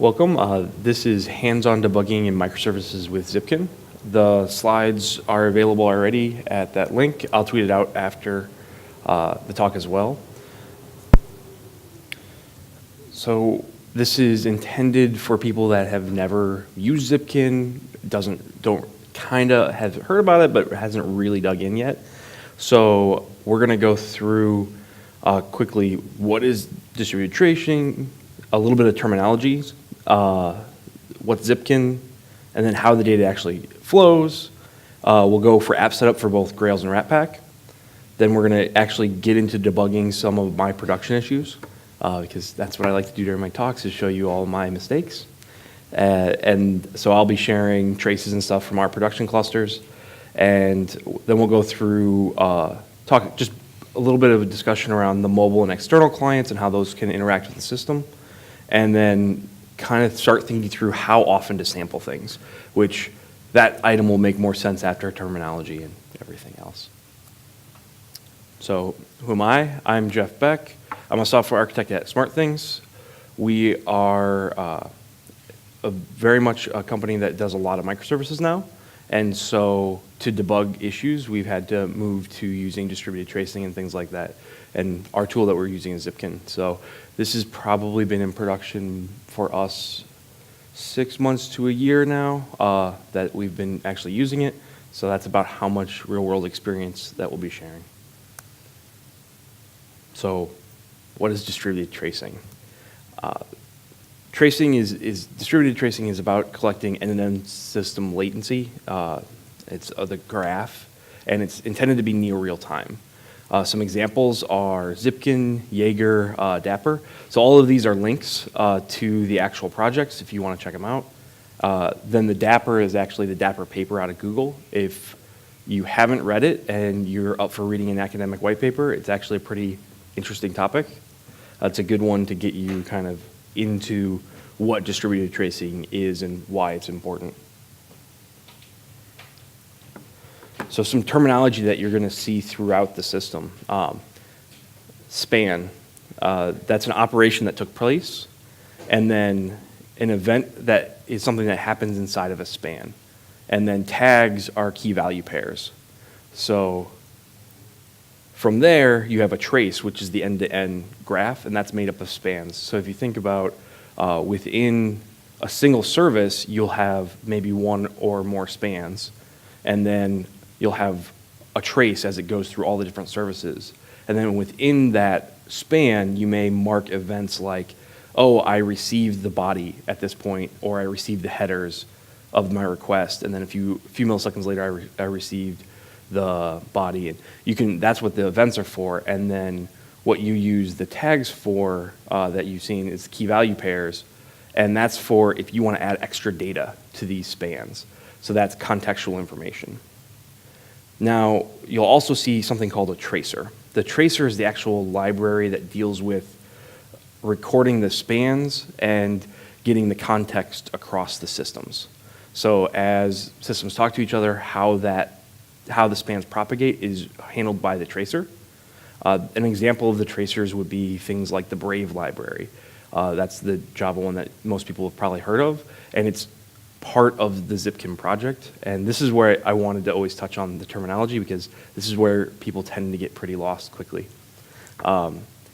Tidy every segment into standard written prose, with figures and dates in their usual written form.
Welcome. This is hands-on debugging in microservices with Zipkin. The slides are available already at that link. I'll tweet it out after the talk as well. So this is intended for people that have never used Zipkin, have heard about it, but hasn't really dug in yet. So we're going to go through quickly what is distributed tracing, a little bit of terminologies, what's Zipkin, and then how the data actually flows. We'll go for app setup for both Grails and Ratpack. Then we're going to actually get into debugging some of my production issues, because that's what I like to do during my talks, is show you all my mistakes. And so I'll be sharing traces and stuff from our production clusters. And then we'll go through, talk just a little bit of a discussion around the mobile and external clients and how those can interact with the system. And then kind of start thinking through how often to sample things, which that item will make more sense after terminology and everything else. So who am I? I'm Jeff Beck. I'm a software architect at SmartThings. We are very much a company that does a lot of microservices now. And so to debug issues, we've had to move to using distributed tracing and things like that. And our tool that we're using is Zipkin. So this has probably been in production for us 6 months to a year now that we've been actually using it. So that's about how much real world experience that we'll be sharing. So what is distributed tracing? Distributed tracing is about collecting end-to-end system latency. It's the graph, and it's intended to be near real time. Some examples are Zipkin, Jaeger, Dapper. So all of these are links to the actual projects if you want to check them out. Then the Dapper is actually the Dapper paper out of Google. If you haven't read it and you're up for reading an academic white paper, it's actually a pretty interesting topic. It's a good one to get you kind of into what distributed tracing is and why it's important. So some terminology that you're going to see throughout the system. Span, that's an operation that took place, and then an event that is something that happens inside of a span. And then tags are key value pairs. So from there, you have a trace, which is the end-to-end graph, and that's made up of spans. So if you think about within a single service, you'll have maybe one or more spans, and then you'll have a trace as it goes through all the different services. And then within that span, you may mark events like, oh, I received the body at this point, or I received the headers of my request, and then a few milliseconds later, I received the body. And that's what the events are for. And then what you use the tags for that you've seen is key value pairs, and that's for if you want to add extra data to these spans. So that's contextual information. Now, you'll also see something called a tracer. The tracer is the actual library that deals with recording the spans and getting the context across the systems. So as systems talk to each other, how the spans propagate is handled by the tracer. An example of the tracers would be things like the Brave library. That's the Java one that most people have probably heard of, and it's part of the Zipkin project. And this is where I wanted to always touch on the terminology, because this is where people tend to get pretty lost quickly.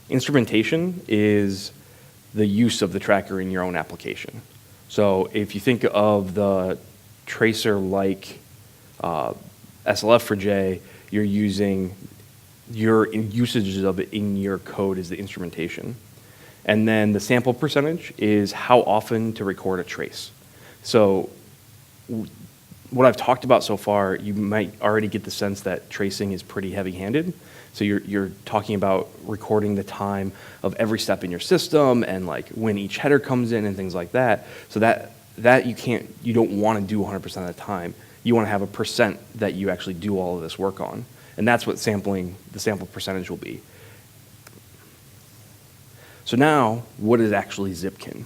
Instrumentation is the use of the tracker in your own application. So if you think of the tracer like SLF for J, you're using your usages of it in your code is the instrumentation. And then the sample percentage is how often to record a trace. So what I've talked about so far, you might already get the sense that tracing is pretty heavy-handed. So you're talking about recording the time of every step in your system and like when each header comes in and things like that. So that you don't want to do 100% of the time. You want to have a percent that you actually do all of this work on. And that's what the sample percentage will be. So now, what is actually Zipkin?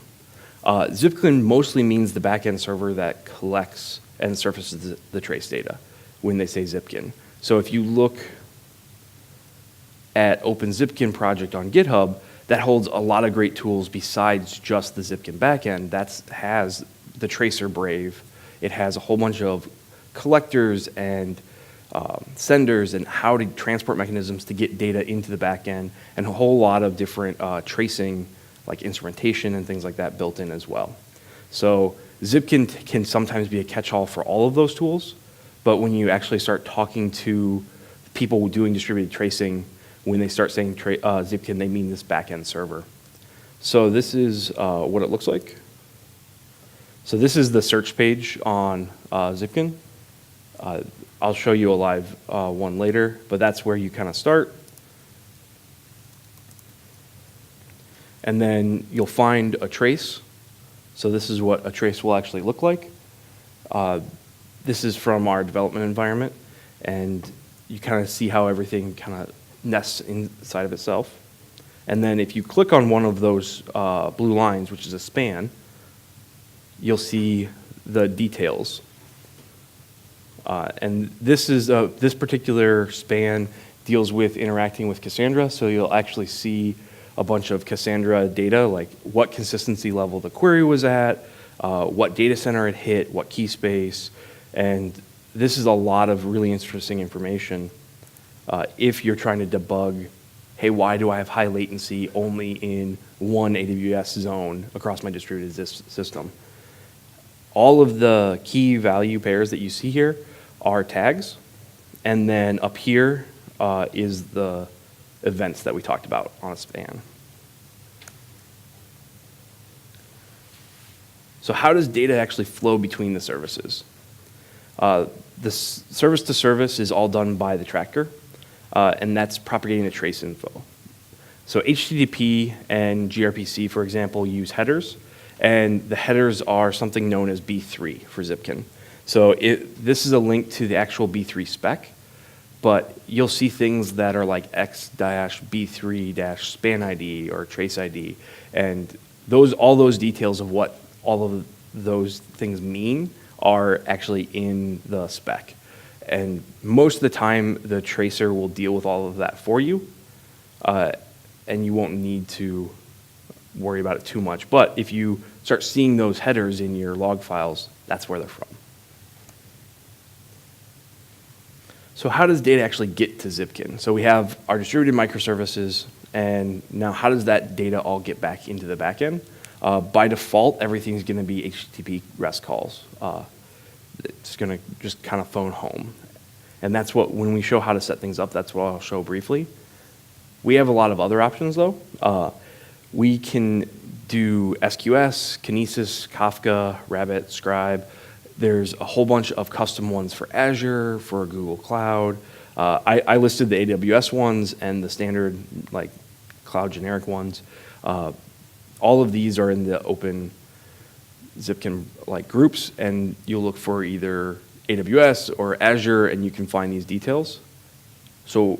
Zipkin mostly means the backend server that collects and surfaces the trace data when they say Zipkin. So if you look at Open Zipkin project on GitHub, that holds a lot of great tools besides just the Zipkin backend. That has the tracer Brave. It has a whole bunch of collectors and senders and how to transport mechanisms to get data into the backend, and a whole lot of different tracing, like instrumentation and things like that built in as well. So Zipkin can sometimes be a catch-all for all of those tools, but when you actually start talking to people doing distributed tracing, when they start saying Zipkin, they mean this backend server. So this is what it looks like. So this is the search page on Zipkin. I'll show you a live one later, but that's where you kind of start. And then you'll find a trace. So this is what a trace will actually look like. This is from our development environment, and you kind of see how everything kind of nests inside of itself. And then if you click on one of those blue lines, which is a span, you'll see the details. And this particular span deals with interacting with Cassandra, so you'll actually see a bunch of Cassandra data, like what consistency level the query was at, what data center it hit, what key space, and this is a lot of really interesting information if you're trying to debug, hey, why do I have high latency only in one AWS zone across my distributed system? All of the key value pairs that you see here are tags, and then up here is the events that we talked about on a span. So how does data actually flow between the services? The service to service is all done by the tractor, and that's propagating the trace info. So HTTP and gRPC, for example, use headers, and the headers are something known as B3 for Zipkin. So this is a link to the actual B3 spec, but you'll see things that are like X-B3-span ID or trace ID, and all those details of what all of those things mean are actually in the spec. And most of the time, the tracer will deal with all of that for you, and you won't need to worry about it too much. But if you start seeing those headers in your log files, that's where they're from. So how does data actually get to Zipkin? So we have our distributed microservices, and now how does that data all get back into the backend? By default, everything's going to be HTTP REST calls. It's going to just kind of phone home. And that's what, when we show how to set things up, that's what I'll show briefly. We have a lot of other options, though. We can do SQS, Kinesis, Kafka, Rabbit, Scribe. There's a whole bunch of custom ones for Azure, for Google Cloud. I listed the AWS ones and the standard like cloud generic ones. All of these are in the open Zipkin like groups, and you'll look for either AWS or Azure, and you can find these details. So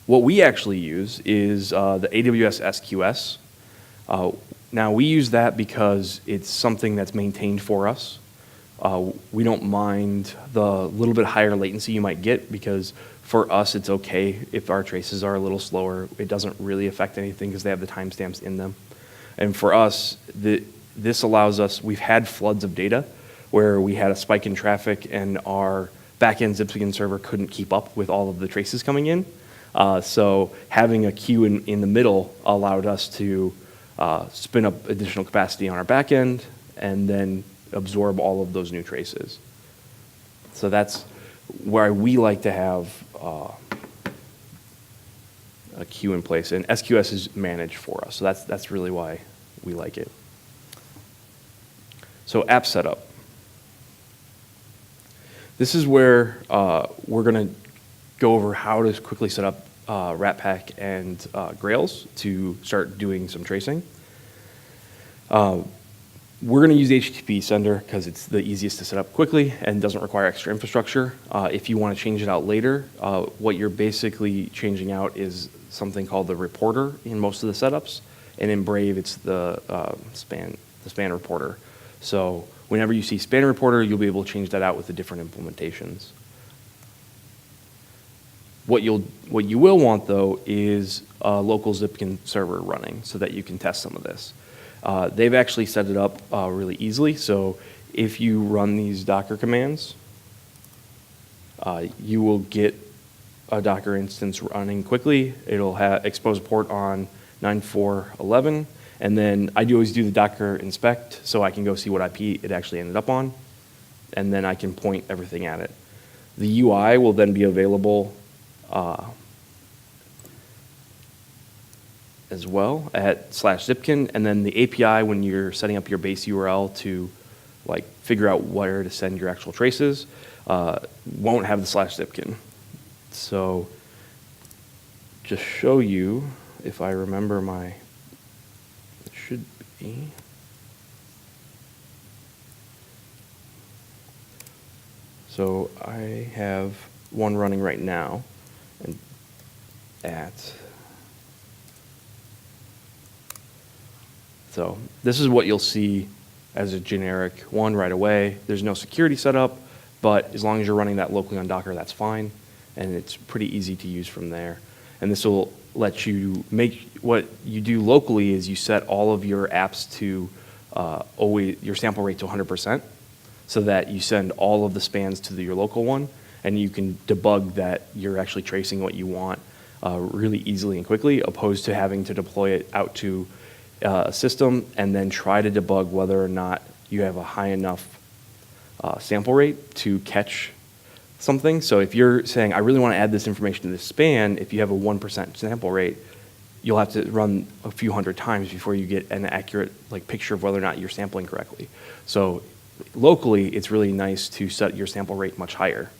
what we actually use is the AWS SQS. Now we use that because it's something that's maintained for us. We don't mind the little bit higher latency you might get, because for us it's okay if our traces are a little slower. It doesn't really affect anything because they have the timestamps in them. And for us, this allows us, we've had floods of data where we had a spike in traffic and our backend Zipkin server couldn't keep up with all of the traces coming in. So having a queue in the middle allowed us to spin up additional capacity on our backend and then absorb all of those new traces. So that's where we like to have a queue in place, and SQS is managed for us. So that's really why we like it. So app setup. This is where we're going to go over how to quickly set up Ratpack and Grails to start doing some tracing. We're going to use the HTTP sender because it's the easiest to set up quickly and doesn't require extra infrastructure. If you want to change it out later, what you're basically changing out is something called the reporter in most of the setups, and in Brave it's the span reporter. So whenever you see span reporter, you'll be able to change that out with the different implementations. What you will want, though, is a local Zipkin server running so that you can test some of this. They've actually set it up really easily. So if you run these Docker commands, you will get a Docker instance running quickly. It'll expose a port on 9.4.11. And then I always do the Docker inspect so I can go see what IP it actually ended up on. And then I can point everything at it. The UI will then be available as well at /Zipkin, and then the API when you're setting up your base URL to like figure out where to send your actual traces won't have the /Zipkin. So just show you, if I remember it should be. So I have one running right now, and so this is what you'll see as a generic one right away. There's no security setup, but as long as you're running that locally on Docker, that's fine, and it's pretty easy to use from there. And this will let you make, what you do locally is you set all of your apps to always your sample rate to 100%, so that you send all of the spans to your local one, and you can debug that you're actually tracing what you want really easily and quickly, opposed to having to deploy it out to a system and then try to debug whether or not you have a high enough sample rate to catch something. So if you're saying, I really want to add this information to this span, if you have a 1% sample rate, you'll have to run a few hundred times before you get an accurate picture of whether or not you're sampling correctly. So locally, it's really nice to set your sample rate much higher.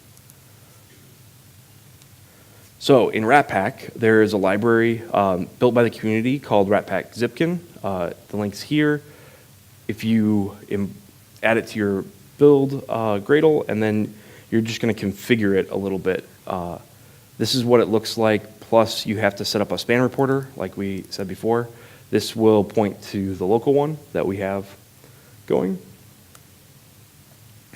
So in Ratpack, there is a library built by the community called Ratpack Zipkin. The link's here. If you add it to your build Gradle, and then you're just going to configure it a little bit. This is what it looks like, plus you have to set up a span reporter, like we said before. This will point to the local one that we have going.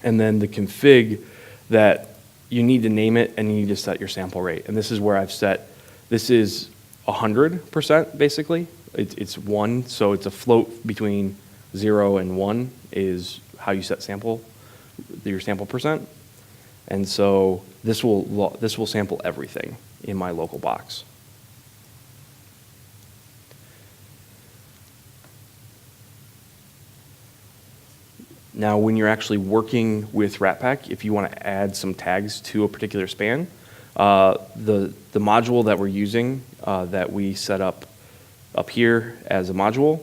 And then the config that you need to name it, and you need to set your sample rate. And this is where I've set, this is 100% basically. It's 1, so it's a float between 0 and 1 is how you set your sample percent. And so this will sample everything in my local box. Now, when you're actually working with Ratpack, if you want to add some tags to a particular span, the module that we're using that we set up here as a module,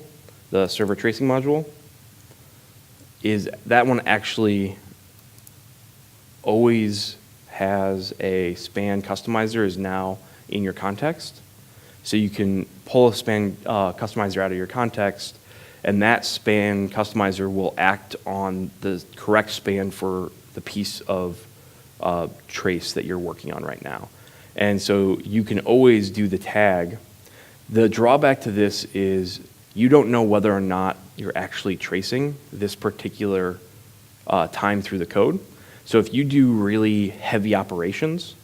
the server tracing module, is that one actually always has a span customizer is now in your context. So you can pull a span customizer out of your context, and that span customizer will act on the correct span for the piece of trace that you're working on right now. And so you can always do the tag. The drawback to this is you don't know whether or not you're actually tracing this particular time through the code. So if you do really heavy operations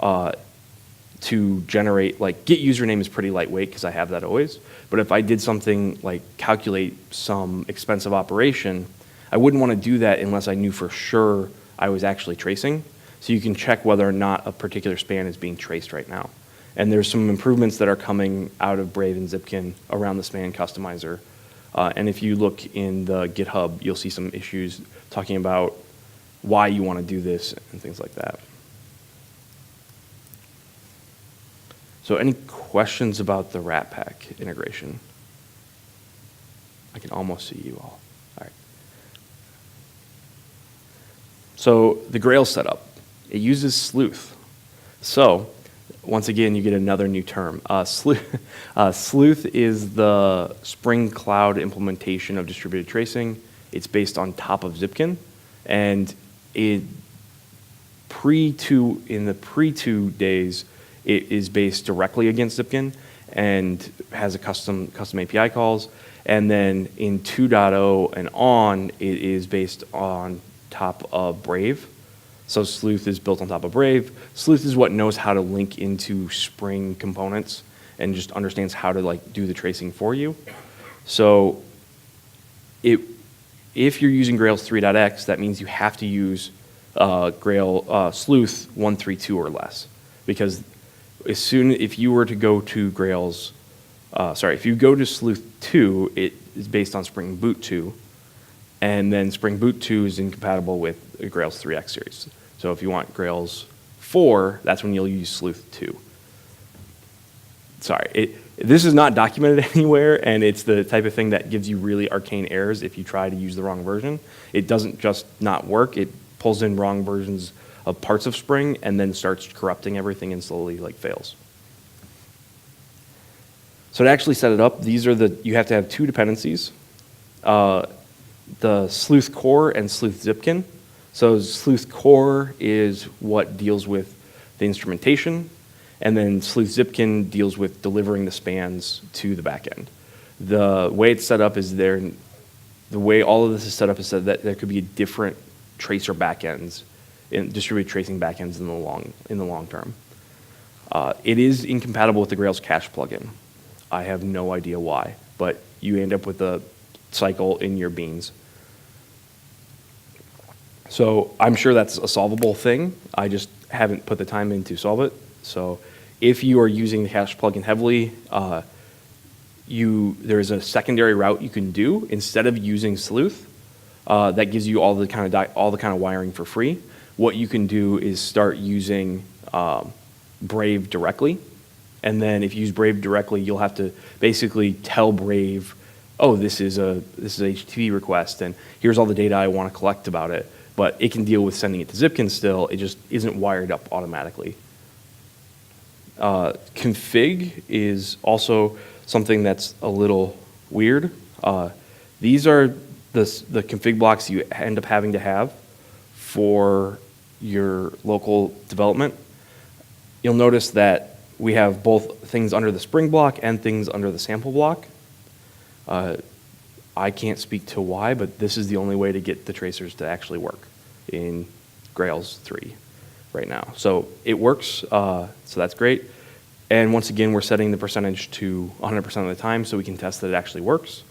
to generate, get username is pretty lightweight because I have that always. But if I did something like calculate some expensive operation, I wouldn't want to do that unless I knew for sure I was actually tracing. So you can check whether or not a particular span is being traced right now. And there's some improvements that are coming out of Brave and Zipkin around the span customizer. And if you look in the GitHub, you'll see some issues talking about why you want to do this and things like that. So any questions about the Ratpack integration? I can almost see you all. All right. So the Grails setup, it uses Sleuth. So once again, you get another new term. Sleuth is the Spring Cloud implementation of distributed tracing. It's based on top of Zipkin, and in the pre-2 days, it is based directly against Zipkin and has a custom API calls. And then in 2.0 and on, it is based on top of Brave. So Sleuth is built on top of Brave. Sleuth is what knows how to link into Spring components and just understands how to like do the tracing for you. So if you're using Grails 3.x, that means you have to use Sleuth 1.3.2 or less, because if you were to go to Grails, if you go to Sleuth 2, it is based on Spring Boot 2, and then Spring Boot 2 is incompatible with the Grails 3.x series. So if you want Grails 4, that's when you'll use Sleuth 2. Sorry, this is not documented anywhere, and it's the type of thing that gives you really arcane errors if you try to use the wrong version. It doesn't just not work, it pulls in wrong versions of parts of Spring and then starts corrupting everything and slowly like fails. So to actually set it up, you have to have two dependencies, the Sleuth core and Sleuth Zipkin. So Sleuth core is what deals with the instrumentation, and then Sleuth Zipkin deals with delivering the spans to the backend. The way it's set up is the way all of this is set up is so that there could be different tracer backends, distributed tracing backends in the long term. It is incompatible with the Grails cache plugin. I have no idea why, but you end up with a cycle in your beans. So I'm sure that's a solvable thing. I just haven't put the time in to solve it. So if you are using the cache plugin heavily, there's a secondary route you can do instead of using Sleuth. That gives you all the kind of wiring for free. What you can do is start using Brave directly, and then if you use Brave directly, you'll have to basically tell Brave, oh, this is a HTTP request, and here's all the data I want to collect about it. But it can deal with sending it to Zipkin still. It just isn't wired up automatically. Config is also something that's a little weird. These are the config blocks you end up having to have for your local development. You'll notice that we have both things under the Spring block and things under the sample block. I can't speak to why, but this is the only way to get the tracers to actually work in Grails 3 right now. So it works, so that's great. And once again, we're setting the percentage to 100% of the time so we can test that it actually works.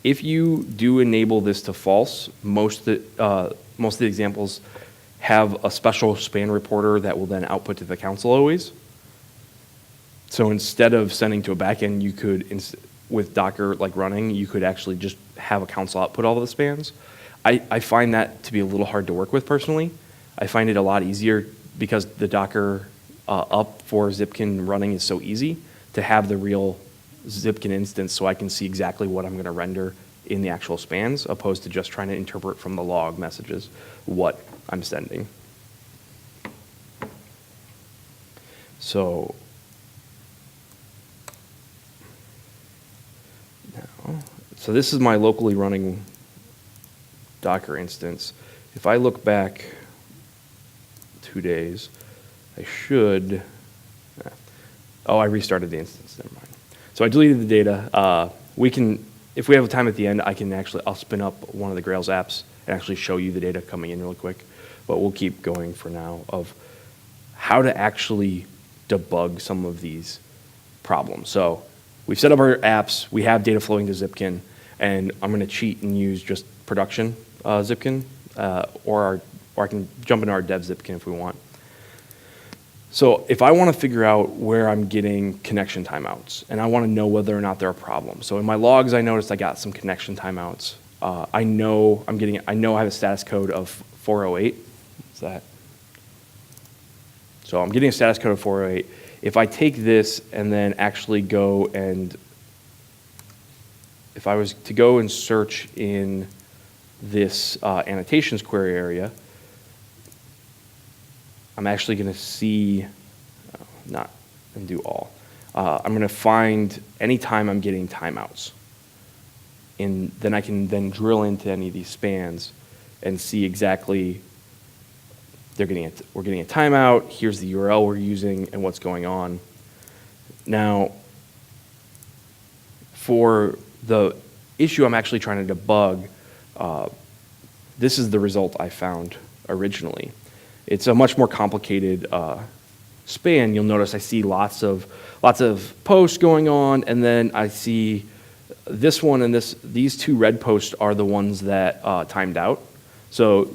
If you do enable this to false, most of the examples have a special span reporter that will then output to the console always. So instead of sending to a backend, you could, with Docker like running, you could actually just have a console output all of the spans. I find that to be a little hard to work with personally. I find it a lot easier because the Docker up for Zipkin running is so easy to have the real Zipkin instance so I can see exactly what I'm going to render in the actual spans, opposed to just trying to interpret from the log messages what I'm sending. So this is my locally running Docker instance. If I look back 2 days, I should, I restarted the instance, never mind. So I deleted the data. If we have time at the end, I'll spin up one of the Grails apps and actually show you the data coming in really quick. But we'll keep going for now of how to actually debug some of these problems. So we've set up our apps, we have data flowing to Zipkin, and I'm going to cheat and use just production Zipkin, or I can jump into our dev Zipkin if we want. So if I want to figure out where I'm getting connection timeouts, and I want to know whether or not there are problems. So in my logs, I noticed I got some connection timeouts. I know I have a status code of 408. What's that? So I'm getting a status code of 408. If I take this and then actually go and, if I was to go and search in this annotations query area, I'm actually going to see, not undo all. I'm going to find any time I'm getting timeouts. And then I can then drill into any of these spans and see exactly we're getting a timeout, here's the URL we're using and what's going on. Now, for the issue I'm actually trying to debug, this is the result I found originally. it's a much more complicated span. You'll notice I see lots of posts going on, and then I see this one and these two red posts are the ones that timed out. So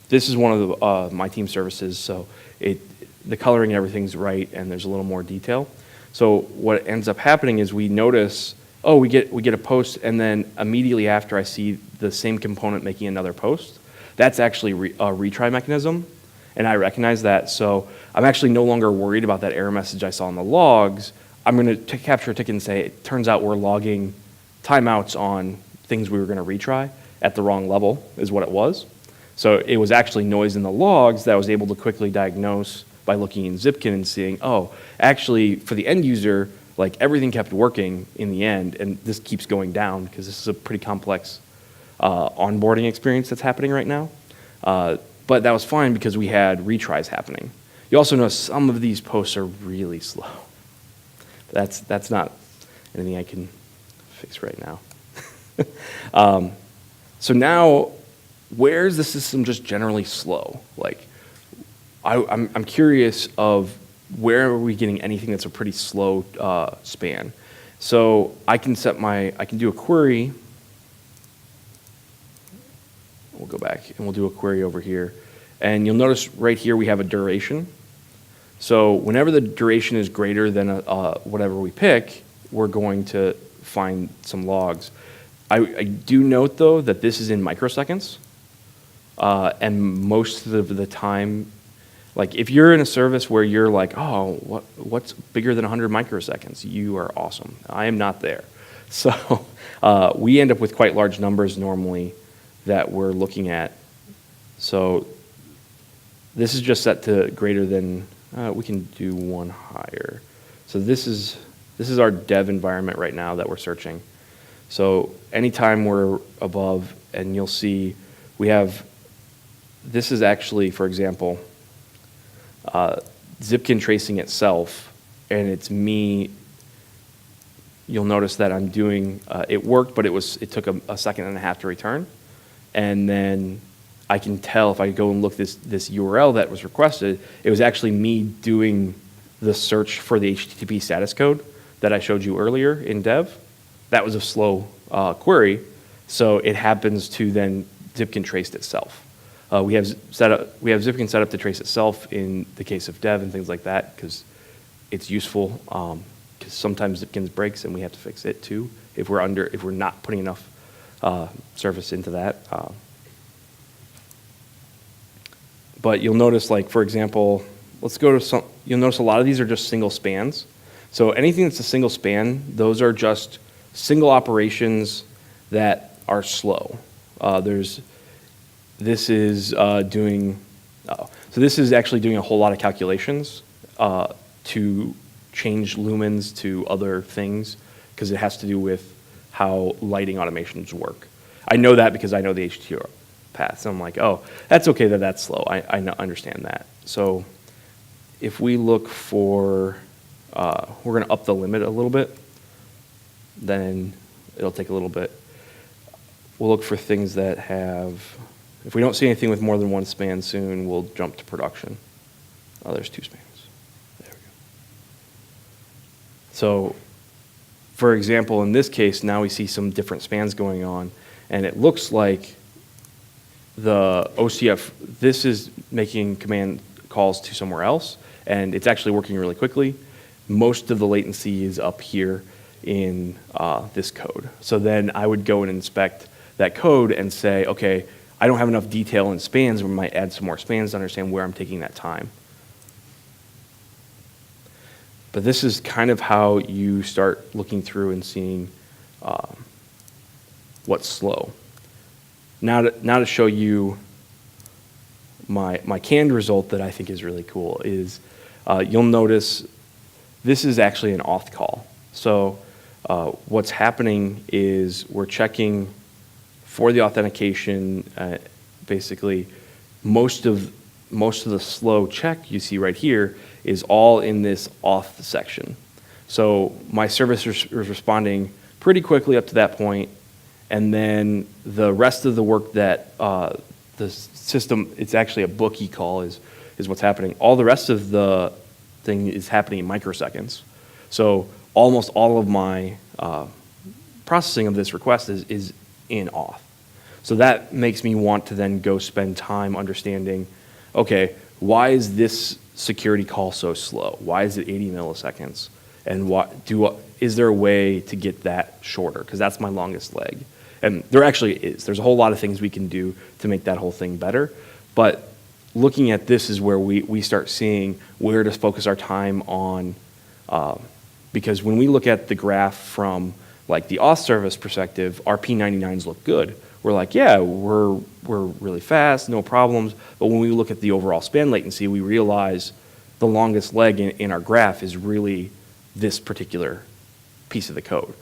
this is one of the, my team services, so the coloring and everything's right, and there's a little more detail. So what ends up happening is we notice, oh, we get a post, and then immediately after I see the same component making another post. That's actually a retry mechanism, and I recognize that. So I'm actually no longer worried about that error message I saw in the logs. I'm going to capture a ticket and say, it turns out we're logging timeouts on things we were going to retry at the wrong level, is what it was. So it was actually noise in the logs that I was able to quickly diagnose by looking in Zipkin and seeing, oh, actually for the end user, like everything kept working in the end, and this keeps going down because this is a pretty complex onboarding experience that's happening right now. But that was fine because we had retries happening. You also notice some of these posts are really slow. That's not anything I can fix right now. So now, where is the system just generally slow? Like, I'm curious of where are we getting anything that's a pretty slow span. So I can do a query. We'll go back and we'll do a query over here. And you'll notice right here we have a duration. So whenever the duration is greater than whatever we pick, we're going to find some logs. I do note, though, that this is in microseconds. And most of the time, like if you're in a service where you're like, oh, what's bigger than 100 microseconds? You are awesome. I am not there. So we end up with quite large numbers normally that we're looking at. So this is just set to greater than, we can do one higher. So this is our dev environment right now that we're searching. So anytime we're above, and you'll see we have, this is actually, for example, Zipkin tracing itself, and it's me. You'll notice that I'm doing, it worked, but it took a second and a half to return. And then I can tell if I go and look this URL that was requested, it was actually me doing the search for the HTTP status code that I showed you earlier in dev. That was a slow query, so it happens to then Zipkin traced itself. We have Zipkin set up to trace itself in the case of dev and things like that because it's useful. Because sometimes Zipkin breaks and we have to fix it too if we're not putting enough service into that. But you'll notice, like for example, let's go to some. You'll notice a lot of these are just single spans. So anything that's a single span, those are just single operations that are slow. This is actually doing a whole lot of calculations to change lumens to other things because it has to do with how lighting automations work. I know that because I know the HTTP path. So I'm like, oh, that's okay that that's slow. I understand that. So if we look for, we're going to up the limit a little bit, then it'll take a little bit. We'll look for things that have, if we don't see anything with more than one span soon, we'll jump to production. Oh, there's two spans. There we go. So, for example, in this case, now we see some different spans going on, and it looks like the OCF, this is making command calls to somewhere else, and it's actually working really quickly. Most of the latency is up here in this code. So then I would go and inspect that code and say, okay, I don't have enough detail in spans, we might add some more spans to understand where I'm taking that time. But this is kind of how you start looking through and seeing what's slow. Now to show you my canned result that I think is really cool is you'll notice this is actually an auth call. So what's happening is we're checking for the authentication. Basically, most of the slow check you see right here is all in this auth section. So my service is responding pretty quickly up to that point, and then the rest of the work that the system, it's actually a bookie call, is is what's happening. All the rest of the thing is happening in microseconds. So almost all of my processing of this request is in auth. So that makes me want to then go spend time understanding, okay, why is this security call so slow? Why is it 80 milliseconds? And is there a way to get that shorter? Because that's my longest leg. And there actually is. There's a whole lot of things we can do to make that whole thing better. But looking at this is where we start seeing where to focus our time on. Because when we look at the graph from like the auth service perspective, our P99s look good. We're like, yeah, we're really fast, no problems. But when we look at the overall span latency, we realize the longest leg in our graph is really this particular piece of the code.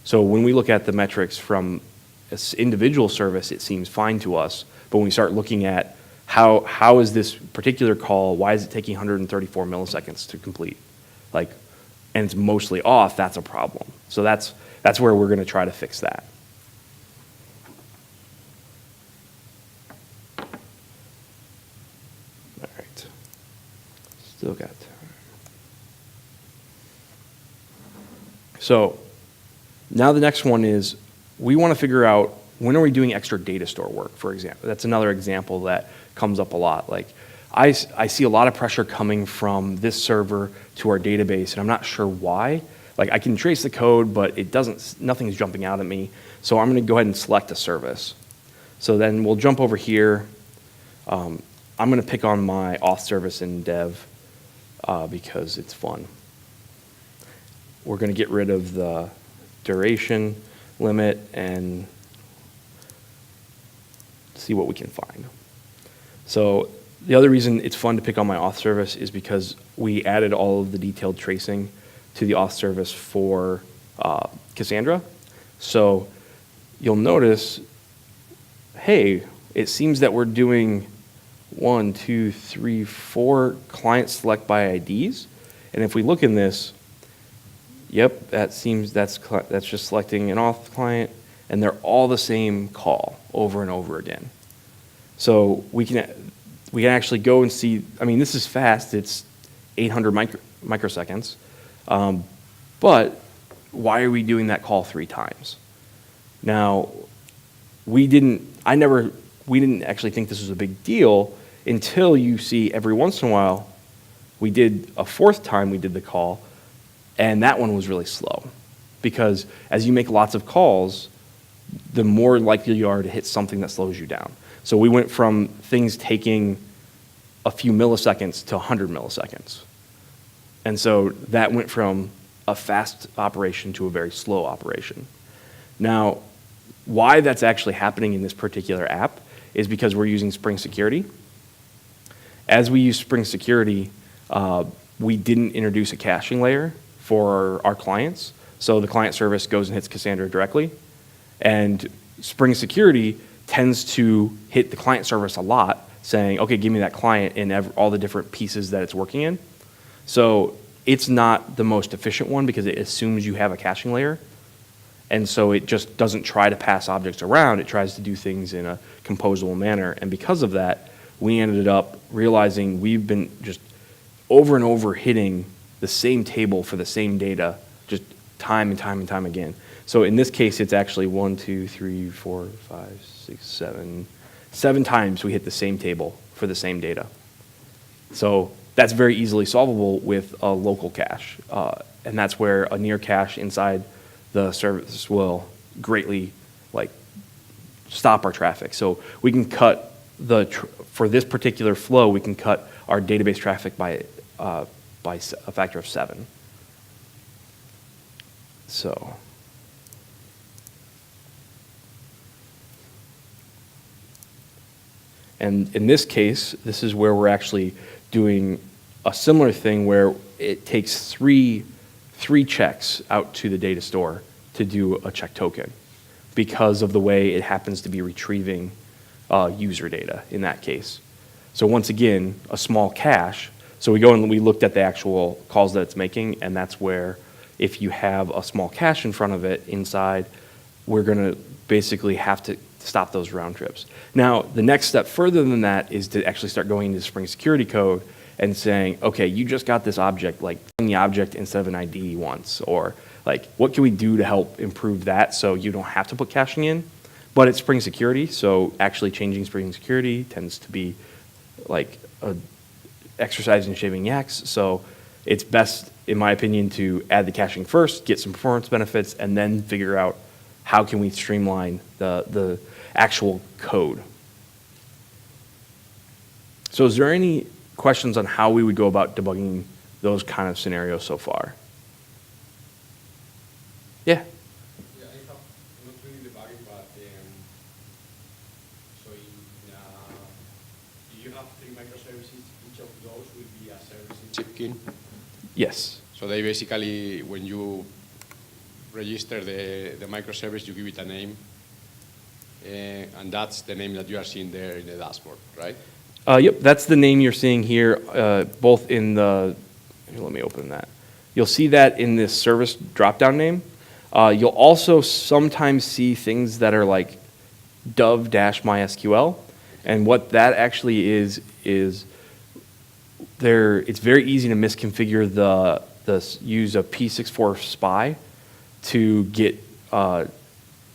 So when we look at the metrics from an individual service, it seems fine to us. But when we start looking at how is this particular call, why is it taking 134 milliseconds to complete? And it's mostly off, that's a problem. So that's where we're going to try to fix that. All right. Still got time. So now the next one is we want to figure out when are we doing extra data store work, for example. That's another example that comes up a lot. I see a lot of pressure coming from this server to our database, and I'm not sure why. I can trace the code, but nothing's jumping out at me. So I'm going to go ahead and select a service. So then we'll jump over here. I'm going to pick on my auth service in dev because it's fun. We're going to get rid of the duration limit and see what we can find. So the other reason it's fun to pick on my auth service is because we added all of the detailed tracing to the auth service for Cassandra. So you'll notice, hey, it seems that we're doing 1, 2, 3, 4 client select by IDs. And if we look in this, yep, that's just selecting an auth client, and they're all the same call over and over again. So we can actually go and see, this is fast, it's 800 microseconds, but why are we doing that call 3 times? Now, we didn't actually think this was a big deal until you see every once in a while, we did a 4th time we did the call, and that one was really slow. Because as you make lots of calls, the more likely you are to hit something that slows you down. So we went from things taking a few milliseconds to 100 milliseconds. And so that went from a fast operation to a very slow operation. Now, why that's actually happening in this particular app is because we're using Spring Security. As we use Spring Security, we didn't introduce a caching layer for our clients. So the client service goes and hits Cassandra directly. And Spring Security tends to hit the client service a lot, saying, okay, give me that client in all the different pieces that it's working in. So it's not the most efficient one because it assumes you have a caching layer. And so it just doesn't try to pass objects around. It tries to do things in a composable manner. And because of that, we ended up realizing we've been just over and over hitting the same table for the same data, just time and time and time again. So in this case, it's actually 1, 2, 3, 4, 5, 6, 7. 7 times we hit the same table for the same data. So that's very easily solvable with a local cache. And that's where a near cache inside the service will greatly stop our traffic. So we can cut for this particular flow, we can cut our database traffic by a factor of 7. So. And in this case, this is where we're actually doing a similar thing where it takes three checks out to the data store to do a check token because of the way it happens to be retrieving user data in that case. So once again, a small cache. So we go and we looked at the actual calls that it's making, and that's where if you have a small cache in front of it inside, we're going to basically have to stop those round trips. Now, the next step further than that is to actually start going into Spring Security code and saying, okay, you just got this object, like the object instead of an ID once, or like what can we do to help improve that so you don't have to put caching in? But it's Spring Security, so actually changing Spring Security tends to be like a exercise in shaving yaks. So it's best, in my opinion, to add the caching first, get some performance benefits, and then figure out how can we streamline the actual code. So is there any questions on how we would go about debugging those kind of scenarios so far? Yeah? Yeah, I have not really debugging, but so if you have 3 microservices, each of those will be a service in Zipkin. Yes. So they basically, when you register the microservice, you give it a name, and that's the name that you are seeing there in the dashboard, right? Yep, that's the name you're seeing here, both in the, here, let me open that. You'll see that in this service drop-down name. You'll also sometimes see things that are like dov-mysql, and what that actually is there. It's very easy to misconfigure the use a P64 spy to get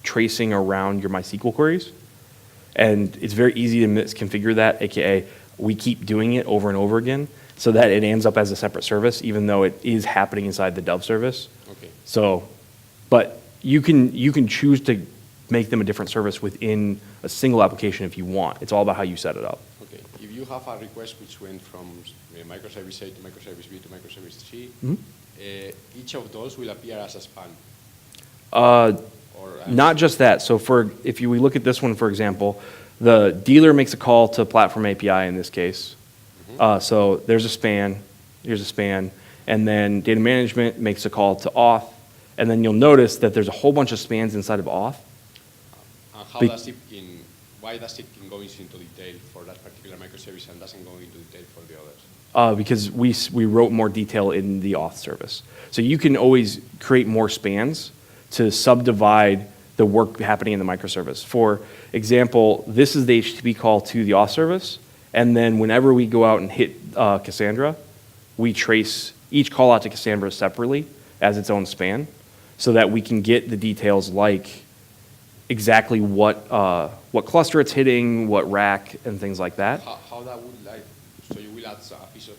tracing around your MySQL queries. And it's very easy to misconfigure that, aka we keep doing it over and over again so that it ends up as a separate service, even though it is happening inside the Dove service. Okay. So, but you can choose to make them a different service within a single application if you want. It's all about how you set it up. Okay. If you have a request which went from microservice A to microservice B to microservice C, each of those will appear as a span. Not just that. So if we look at this one, for example, the dealer makes a call to Platform API in this case. So there's a span, here's a span, and then data management makes a call to auth, and then you'll notice that there's a whole bunch of spans inside of auth. And why does Zipkin go into detail for that particular microservice and doesn't go into detail for the others? Because we wrote more detail in the auth service. So you can always create more spans to subdivide the work happening in the microservice. For example, this is the HTTP call to the auth service, and then whenever we go out and hit Cassandra, we trace each call out to Cassandra separately as its own span, so that we can get the details like exactly what cluster it's hitting, what rack, and things like that. How that would so you will add a piece of,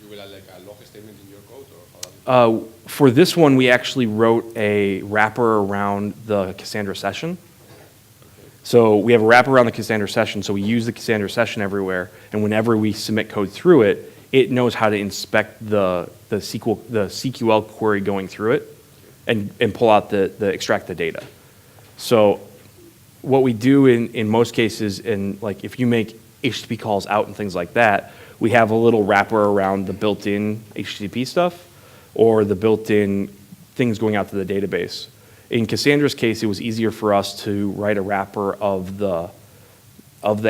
you will add like a log statement in your code, or how that? For this one, we actually wrote a wrapper around the Cassandra session. Okay. So we have a wrapper around the Cassandra session, so we use the Cassandra session everywhere, and whenever we submit code through it, it knows how to inspect the CQL query going through it and pull out extract the data. So what we do in most cases, and like if you make HTTP calls out and things like that, we have a little wrapper around the built-in HTTP stuff or the built-in things going out to the database. In Cassandra's case, it was easier for us to write a wrapper of the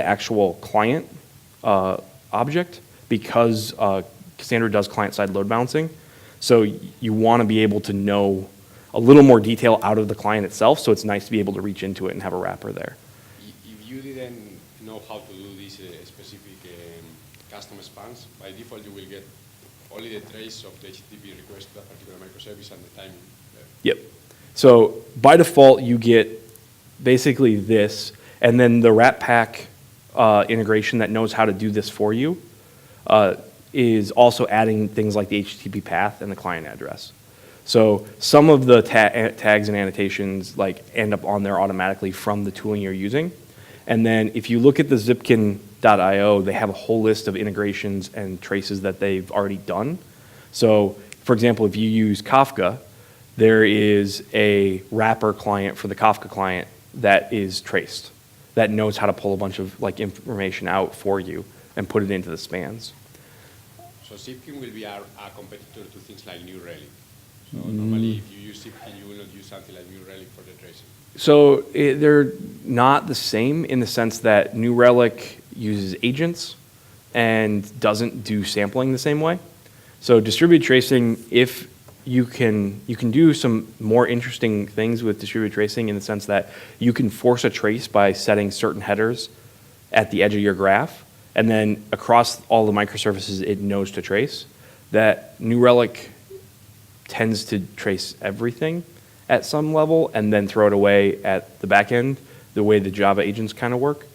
actual client object because Cassandra does client-side load balancing. So you want to be able to know a little more detail out of the client itself, so it's nice to be able to reach into it and have a wrapper there. If you didn't know how to do these specific custom spans, by default you will get only the trace of the HTTP request to that particular microservice and the timing there. Yep. So by default, you get basically this, and then the Ratpack integration that knows how to do this for you is also adding things like the HTTP path and the client address. So some of the tags and annotations like end up on there automatically from the tooling you're using. And then if you look at the Zipkin.io, they have a whole list of integrations and traces that they've already done. So for example, if you use Kafka, there is a wrapper client for the Kafka client that is traced, that knows how to pull a bunch of like information out for you and put it into the spans. So Zipkin will be a competitor to things like New Relic. So normally if you use Zipkin, you will not use something like New Relic for the tracing. So they're not the same in the sense that New Relic uses agents and doesn't do sampling the same way. So distributed tracing, if you can do some more interesting things with distributed tracing in the sense that you can force a trace by setting certain headers at the edge of your graph, and then across all the microservices it knows to trace. That New Relic tends to trace everything at some level and then throw it away at the back end, the way the Java agents kind of work.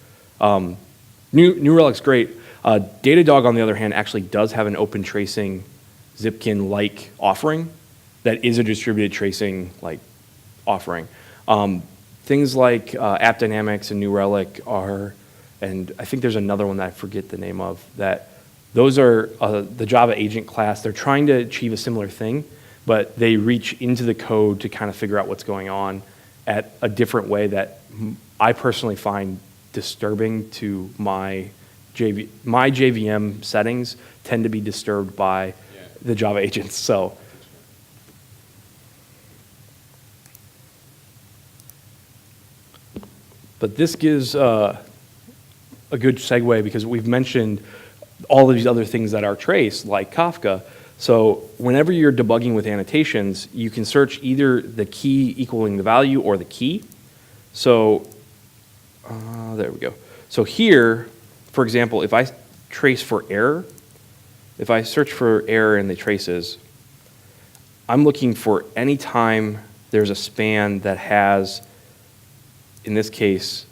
New Relic's great. Datadog, on the other hand, actually does have an open tracing Zipkin-like offering that is a distributed tracing like offering. Things like App Dynamics and New Relic are, and I think there's another one that I forget the name of, that those are the Java agent class. They're trying to achieve a similar thing, but they reach into the code to kind of figure out what's going on at a different way that I personally find disturbing to my JVM settings tend to be disturbed by the Java agents. So, but this gives a good segue because we've mentioned all of these other things that are traced, like Kafka. So whenever you're debugging with annotations, you can search either the key equaling the value or the key. So there we go. So here, for example, if I trace for error, if I search for error in the traces, I'm looking for any time there's a span that has, in this case,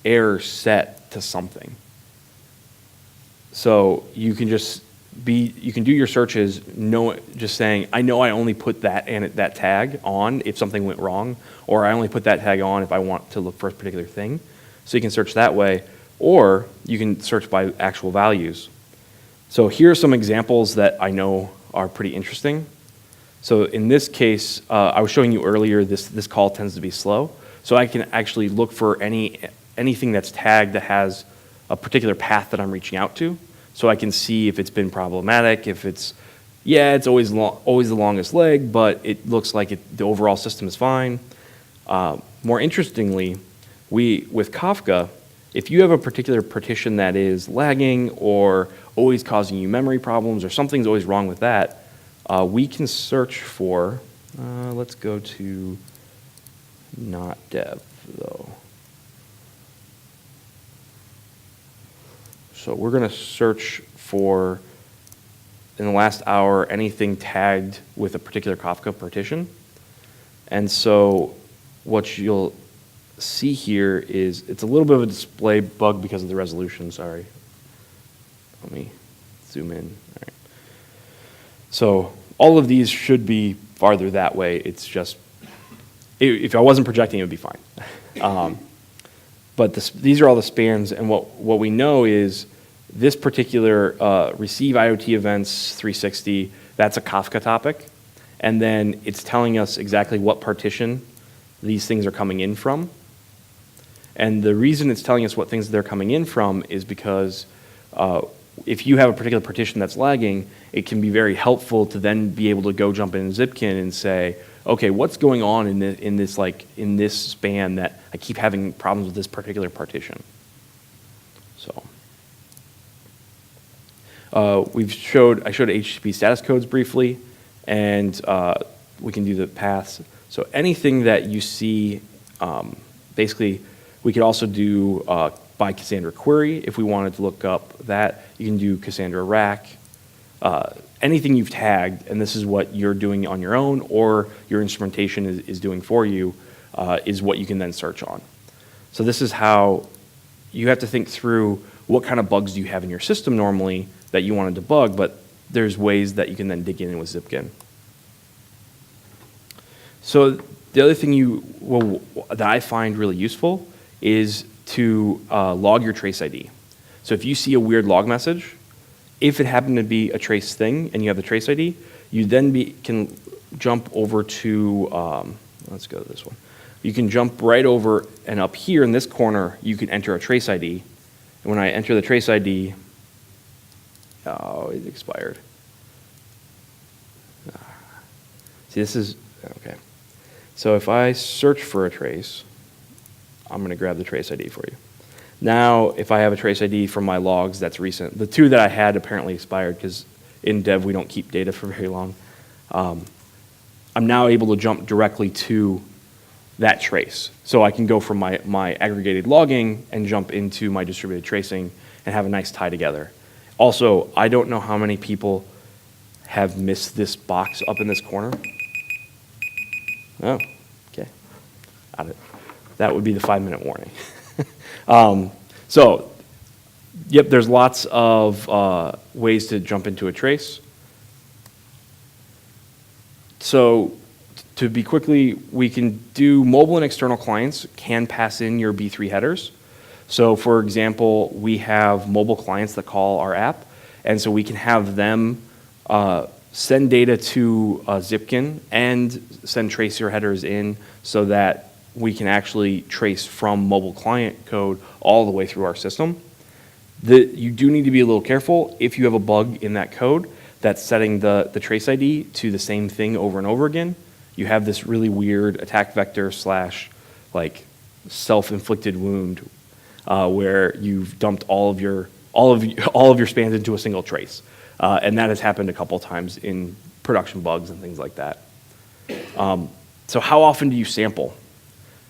error set to something. So you can you can do your searches just saying, I know I only put that tag on if something went wrong, or I only put that tag on if I want to look for a particular thing. So you can search that way, or you can search by actual values. So here are some examples that I know are pretty interesting. So in this case, I was showing you earlier, this call tends to be slow. So I can actually look for anything that's tagged that has a particular path that I'm reaching out to. So I can see if it's been problematic, if it's always the longest leg, but it looks like the overall system is fine. More interestingly, with Kafka, if you have a particular partition that is lagging or always causing you memory problems or something's always wrong with that, we can search for, let's go to not dev though. So we're going to search for, in the last hour, anything tagged with a particular Kafka partition. And so what you'll see here is, it's a little bit of a display bug because of the resolution, sorry. Let me zoom in. All right. So all of these should be farther that way. It's just, if I wasn't projecting, it would be fine. But these are all the spans, and what we know is this particular receive IoT events 360, that's a Kafka topic, and then it's telling us exactly what partition these things are coming in from. And the reason it's telling us what things they're coming in from is because if you have a particular partition that's lagging, it can be very helpful to then be able to go jump in Zipkin and say, okay, what's going on in this span that I keep having problems with this particular partition? So I showed HTTP status codes briefly, and we can do the paths. So anything that you see, basically, we could also do by Cassandra query if we wanted to look up that. You can do Cassandra rack. Anything you've tagged, and this is what you're doing on your own or your instrumentation is doing for you, is what you can then search on. So this is how you have to think through what kind of bugs do you have in your system normally that you want to debug, but there's ways that you can then dig in with Zipkin. So the other thing that I find really useful is to log your trace ID. So if you see a weird log message, if it happened to be a trace thing and you have the trace ID, you then can jump over to, let's go to this one. You can jump right over, and up here in this corner, you can enter a trace ID. And when I enter the trace ID, oh, it expired. See, this is, okay. So if I search for a trace, I'm going to grab the trace ID for you. Now, if I have a trace ID from my logs that's recent, the two that I had apparently expired because in dev we don't keep data for very long. I'm now able to jump directly to that trace. So I can go from my aggregated logging and jump into my distributed tracing and have a nice tie together. Also, I don't know how many people have missed this box up in this corner. Oh, okay. Got it. That would be the 5-minute warning. So, yep, there's lots of ways to jump into a trace. So, to be quickly, we can do mobile and external clients can pass in your B3 headers. So, for example, we have mobile clients that call our app, and so we can have them send data to Zipkin and send tracer headers in so that we can actually trace from mobile client code all the way through our system. You do need to be a little careful if you have a bug in that code that's setting the trace ID to the same thing over and over again. You have this really weird attack vector / like self-inflicted wound where you've dumped all of your spans into a single trace. And that has happened a couple times in production bugs and things like that. So how often do you sample?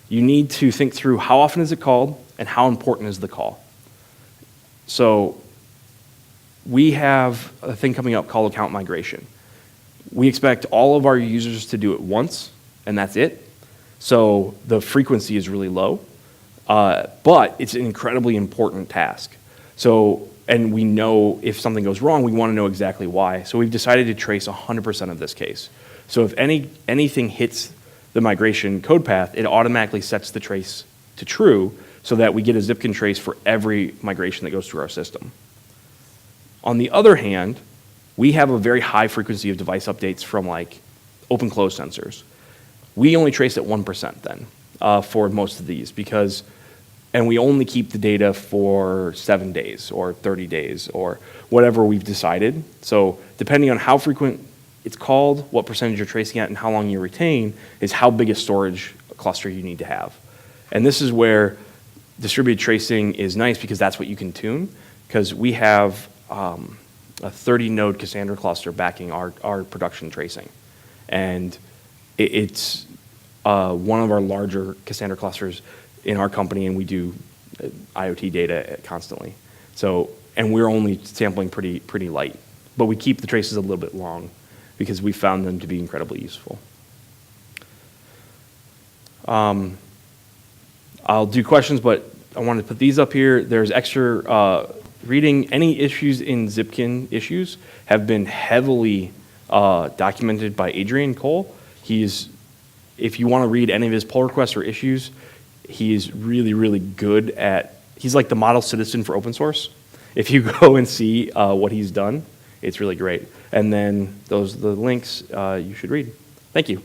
You need to think through how often is it called and how important is the call. So we have a thing coming up called account migration. We expect all of our users to do it once, and that's it. So the frequency is really low, but it's an incredibly important task. So, and we know if something goes wrong, we want to know exactly why. So we've decided to trace 100% of this case. So if anything hits the migration code path, it automatically sets the trace to true so that we get a Zipkin trace for every migration that goes through our system. On the other hand, we have a very high frequency of device updates from like open-close sensors. We only trace at 1% then for most of these and we only keep the data for 7 days or 30 days or whatever we've decided. So depending on how frequent it's called, what percentage you're tracing at, and how long you retain is how big a storage cluster you need to have. And this is where distributed tracing is nice because that's what you can tune, because we have a 30-node Cassandra cluster backing our production tracing. And it's one of our larger Cassandra clusters in our company, and we do IoT data constantly. So, and we're only sampling pretty light, but we keep the traces a little bit long because we found them to be incredibly useful. I'll do questions, but I wanted to put these up here. There's extra reading. Any issues in Zipkin issues have been heavily documented by Adrian Cole. If you want to read any of his pull requests or issues, he is really, really good he's like the model citizen for open source. If you go and see what he's done, it's really great. And then those are the links you should read. Thank you.